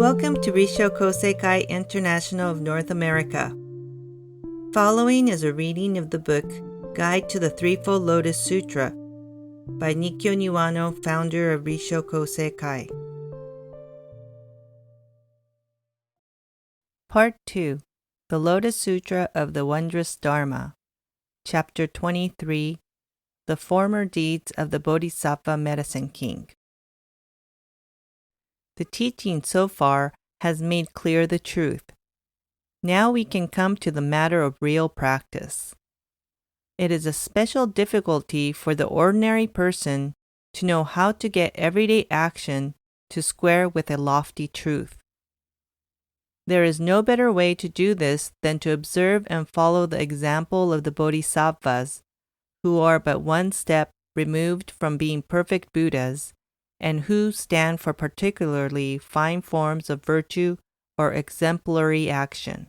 Welcome to Risho Koseikai International of North America. Following is a reading of the book Guide to the Threefold Lotus Sutra by Nikkyo Niwano, founder of Risho Koseikai. Part 2. The Lotus Sutra of the Wondrous Dharma. Chapter 23. The Former Deeds of the Bodhisattva Medicine King. The teaching so far has made clear the truth. Now we can come to the matter of real practice. It is a special difficulty for the ordinary person to know how to get everyday action to square with a lofty truth. There is no better way to do this than to observe and follow the example of the Bodhisattvas, who are but one step removed from being perfect Buddhas, and who stand for particularly fine forms of virtue or exemplary action.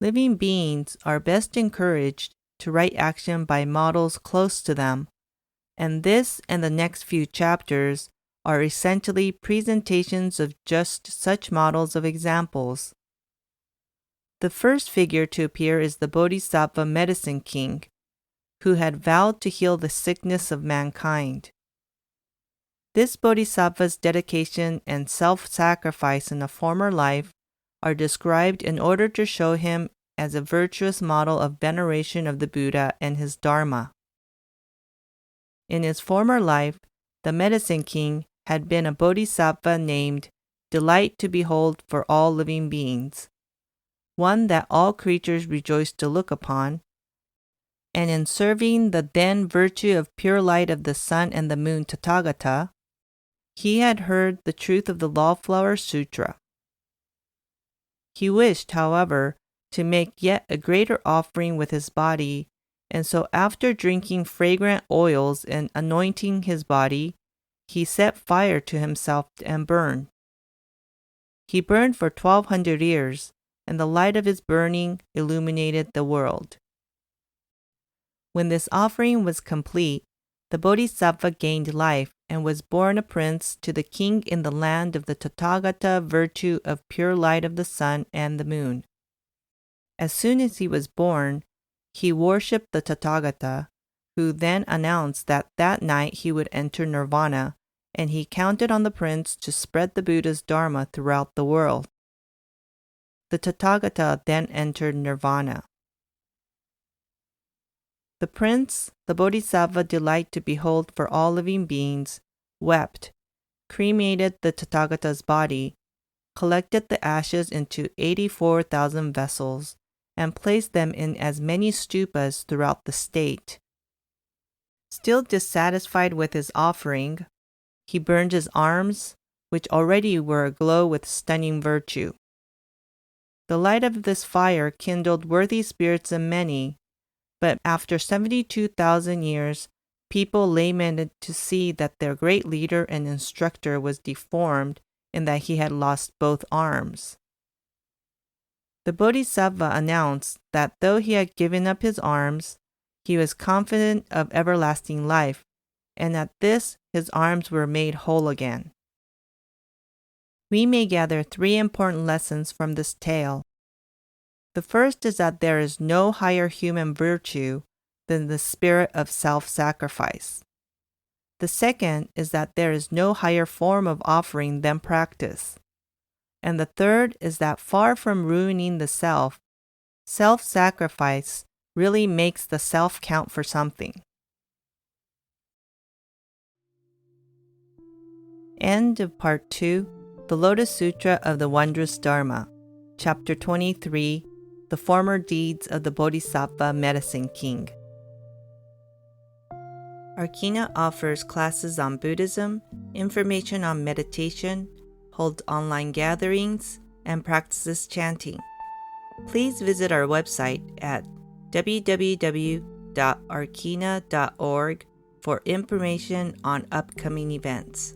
Living beings are best encouraged to right action by models close to them, and this and the next few chapters are essentially presentations of just such models of examples. The first figure to appear is the Bodhisattva Medicine King, who had vowed to heal the sickness of mankind. This Bodhisattva's dedication and self-sacrifice in a former life are described in order to show him as a virtuous model of veneration of the Buddha and his Dharma. In his former life, the Medicine King had been a Bodhisattva named Delight to Behold for all living beings, one that all creatures rejoiced to look upon, and in serving the then virtue of pure light of the sun and the moon Tathagata, he had heard the truth of the Lawflower Sutra. He wished, however, to make yet a greater offering with his body, and so after drinking fragrant oils and anointing his body, he set fire to himself and burned. He burned for 1,200 years, and the light of his burning illuminated the world. When this offering was complete, the Bodhisattva gained life and was born a prince to the king in the land of the Tathagata virtue of pure light of the sun and the moon. As soon as he was born, he worshipped the Tathagata, who then announced that night he would enter nirvana, and he counted on the prince to spread the Buddha's Dharma throughout the world. The Tathagata then entered nirvana. The prince, the Bodhisattva Delight to Behold for all living beings, wept, cremated the Tathagata's body, collected the ashes into 84,000 vessels, and placed them in as many stupas throughout the state. Still dissatisfied with his offering, he burned his arms, which already were aglow with stunning virtue. The light of this fire kindled worthy spirits in many, but after 72,000 years, people lamented to see that their great leader and instructor was deformed in that he had lost both arms. The Bodhisattva announced that though he had given up his arms, he was confident of everlasting life, and at this his arms were made whole again. We may gather 3 important lessons from this tale. The first is that there is no higher human virtue than the spirit of self-sacrifice. The second is that there is no higher form of offering than practice. And the third is that far from ruining the self, self-sacrifice really makes the self count for something. End of Part 2, The Lotus Sutra of the Wondrous Dharma, Chapter 23, The Former Deeds of the Bodhisattva Medicine King. Arkina offers classes on Buddhism, information on meditation, holds online gatherings, and practices chanting. Please visit our website at www.arkina.org for information on upcoming events.